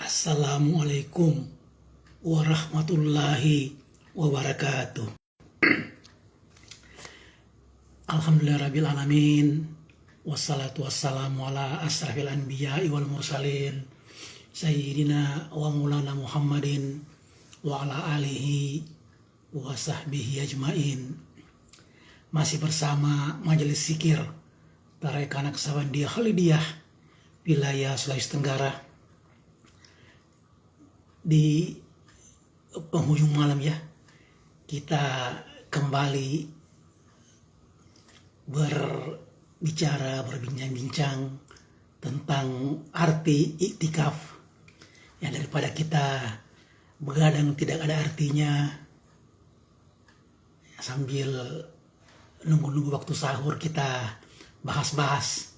Assalamualaikum warahmatullahi wabarakatuh. Alhamdulillahirrabbilalamin. Wassalatu wassalamu ala asrafil anbiya'i wal mursalin Sayyidina wa maulana Muhammadin wa ala alihi wa sahbihi ajmain. Masih bersama Majelis Zikir Tarekat Naksabandiyah Khalidiyah wilayah Sulawesi Tenggara. Di penghujung malam ya, kita kembali berbincang-bincang tentang arti iktikaf. Ya, daripada kita begadang tidak ada artinya, sambil nunggu-nunggu waktu sahur kita bahas-bahas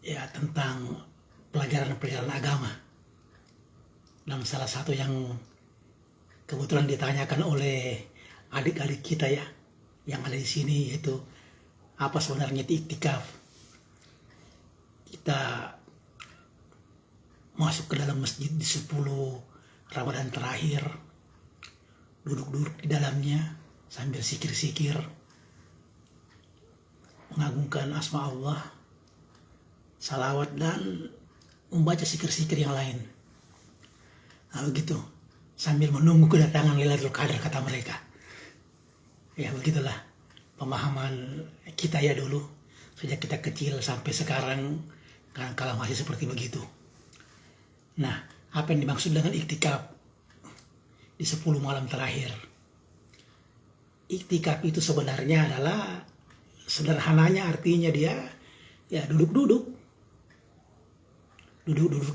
ya tentang pelajaran-pelajaran agama. Dan salah satu yang kebetulan ditanyakan oleh adik-adik kita ya, yang ada di sini, yaitu apa sebenarnya iktikaf. Kita masuk ke dalam masjid di 10 Ramadan terakhir, duduk-duduk di dalamnya sambil zikir-zikir, mengagungkan asma Allah, salawat, dan membaca zikir-zikir yang lain. Nah, begitu, sambil menunggu kedatangan Lailatul Qadar kata mereka. Ya begitulah pemahaman kita ya dulu, sejak kita kecil sampai sekarang, kadang-kala masih seperti begitu. Nah, apa yang dimaksud dengan iktikaf di 10 malam terakhir? Iktikaf itu sebenarnya adalah, sederhananya artinya dia ya duduk-duduk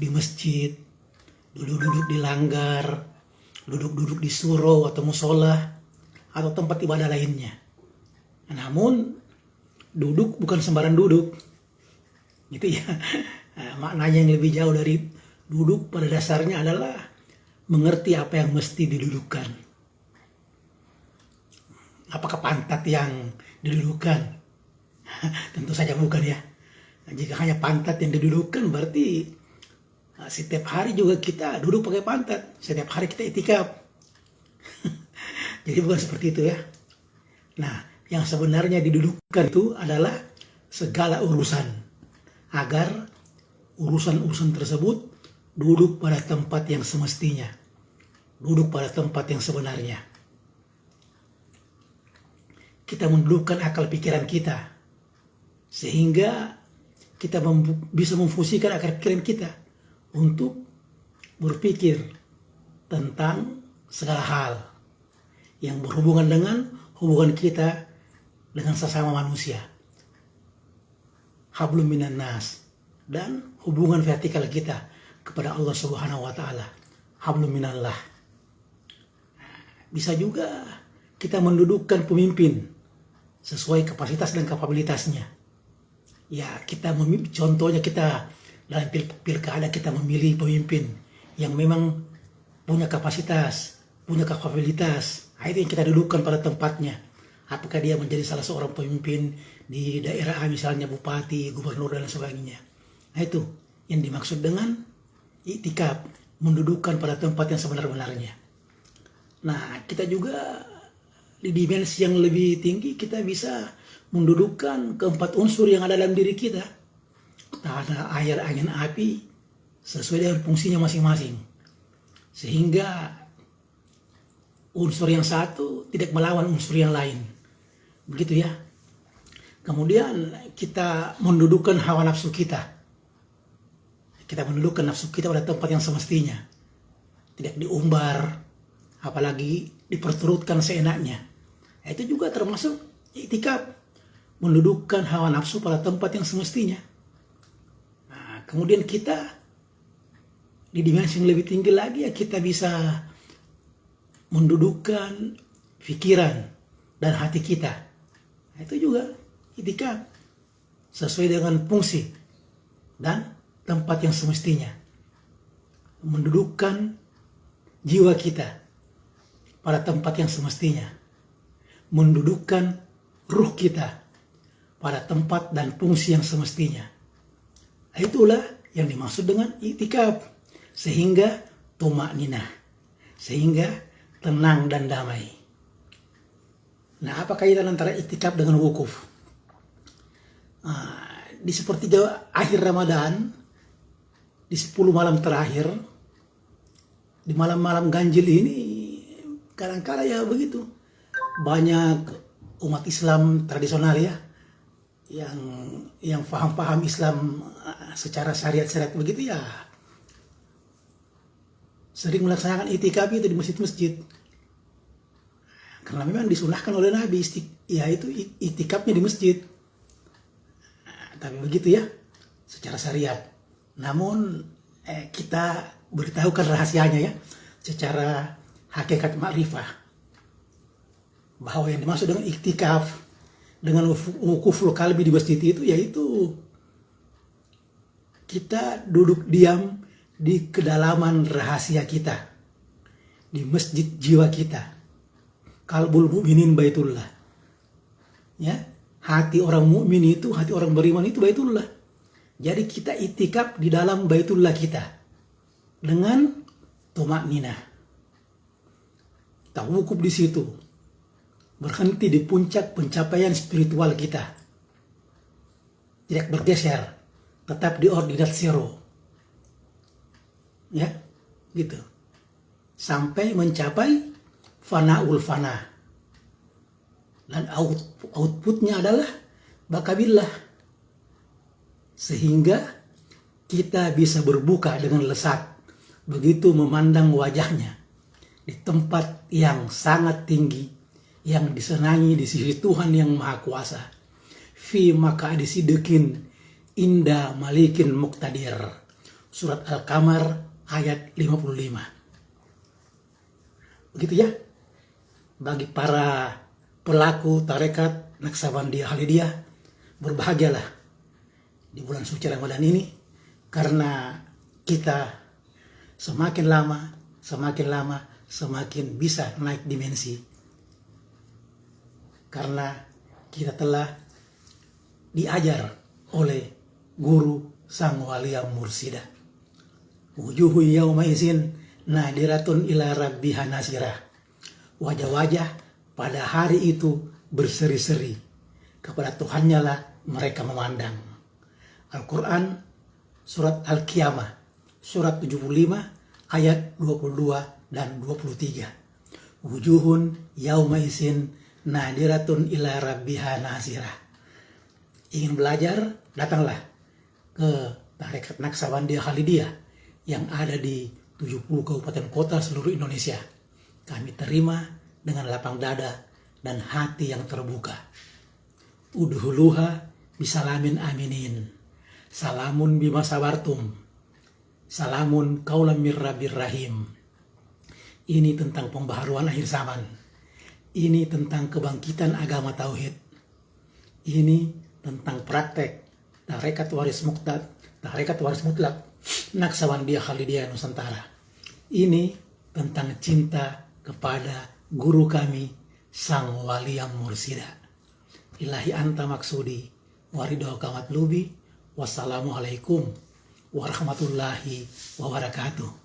di masjid, duduk-duduk di langgar, duduk-duduk di surau atau musola atau tempat ibadah lainnya. Namun duduk bukan sembarang duduk, gitu ya. Maknanya yang lebih jauh dari duduk pada dasarnya adalah mengerti apa yang mesti didudukkan. Apakah pantat yang didudukkan? Tentu saja bukan ya. Jika hanya pantat yang didudukkan, berarti setiap hari juga kita duduk pakai pantat. Setiap hari kita iktikaf. Jadi bukan seperti itu ya. Nah, yang sebenarnya didudukkan itu adalah segala urusan, agar urusan-urusan tersebut duduk pada tempat yang semestinya, duduk pada tempat yang sebenarnya. Kita mendudukkan akal pikiran kita, sehingga kita bisa memfungsikan akal pikiran kita untuk berpikir tentang segala hal yang berhubungan dengan hubungan kita dengan sesama manusia, hablum minan nas, dan hubungan vertikal kita kepada Allah Subhanahu wa taala, hablum minallah. Bisa juga kita mendudukkan pemimpin sesuai kapasitas dan kapabilitasnya. Ya, contohnya kita dalam pilkada kita memilih pemimpin yang memang punya kapasitas, punya kapabilitas. Nah, itu yang kita dudukkan pada tempatnya. Apakah dia menjadi salah seorang pemimpin di daerah A, misalnya bupati, gubernur, dan sebagainya. Nah, itu yang dimaksud dengan iktikaf, mendudukkan pada tempat yang sebenar-benarnya. Nah, kita juga di dimensi yang lebih tinggi, kita bisa mendudukkan keempat unsur yang ada dalam diri kita. Tanah, air, angin, api, sesuai dengan fungsinya masing-masing, sehingga unsur yang satu tidak melawan unsur yang lain, begitu ya. Kemudian kita mendudukkan hawa nafsu kita, mendudukkan nafsu kita pada tempat yang semestinya, tidak diumbar, apalagi diperturutkan seenaknya. Itu juga termasuk iktikaf, mendudukkan hawa nafsu pada tempat yang semestinya. Kemudian kita di dimensi yang lebih tinggi lagi ya, kita bisa mendudukkan pikiran dan hati kita. Nah, itu juga iktikaf, sesuai dengan fungsi dan tempat yang semestinya. Mendudukkan jiwa kita pada tempat yang semestinya. Mendudukkan ruh kita pada tempat dan fungsi yang semestinya. Itulah yang dimaksud dengan iktikaf, sehingga tumakninah, sehingga tenang dan damai. Nah, apa kaitan antara iktikaf dengan wukuf? Di sepertiga akhir Ramadan, di 10 malam terakhir, di malam-malam ganjil ini, kadang-kala ya begitu, banyak umat Islam tradisional ya, yang paham-paham Islam secara syariat begitu ya, sering melaksanakan iktikaf itu di masjid-masjid. Karena memang disunahkan oleh Nabi, yaitu iktikafnya di masjid. Tapi begitu ya, secara syariat. Namun kita beritahukan rahasianya ya, secara hakikat ma'rifah, bahwa yang dimaksud dengan iktikaf, dengan wukuful qalbi di masjid itu, yaitu kita duduk diam di kedalaman rahasia kita, di masjid jiwa kita. Qalbul mu'minin baitullah. Ya, hati orang mukmin itu, hati orang beriman itu baitullah. Jadi kita iktikaf di dalam baitullah kita dengan tumakninah. Kita wukuf di situ, berhenti di puncak pencapaian spiritual kita, tidak bergeser, tetap di ordinat zero, ya, gitu, sampai mencapai fanaul fana, dan outputnya adalah bakabillah, sehingga kita bisa berbuka dengan lesat begitu memandang wajahnya di tempat yang sangat tinggi, yang disenangi di sisi Tuhan yang Maha Kuasa. Fi maq'adi sidqin inda malikin muqtadir. Surat Al-Qamar ayat 55. Begitu ya. Bagi para pelaku tarekat Naqsabandiyah Khalidiyah, berbahagialah di bulan suci Ramadan ini, karena kita semakin lama semakin bisa naik dimensi, karena kita telah diajar oleh guru sang walia mursida. Wujuhu yawma izin nadiratun ila rabbiha nasirah. Wajah-wajah pada hari itu berseri-seri, kepada Tuhannya lah mereka memandang. Al-Quran surat Al-Qiyamah surat 75 ayat 22 dan 23. Wujuhun yauma isin nadiratun ila rabbiha nasirah. Ingin belajar, datanglah ke tarekat Naqsabandiyah Khalidiyah yang ada di 70 kabupaten kota seluruh Indonesia. Kami terima dengan lapang dada dan hati yang terbuka. Udhuluha bisalamin aminin. Salamun bima sabartum. Salamun qaulam mir rabbir rahim. Ini tentang pembaharuan akhir zaman. Ini tentang kebangkitan agama tauhid. Ini tentang praktek tarekat waris mutlak Naqsabandiyah Khalidiyah Nusantara. Ini tentang cinta kepada guru kami sang walia mursida. Ilahi anta maksudi waridhoka matlubi. Wassalamualaikum warahmatullahi wabarakatuh.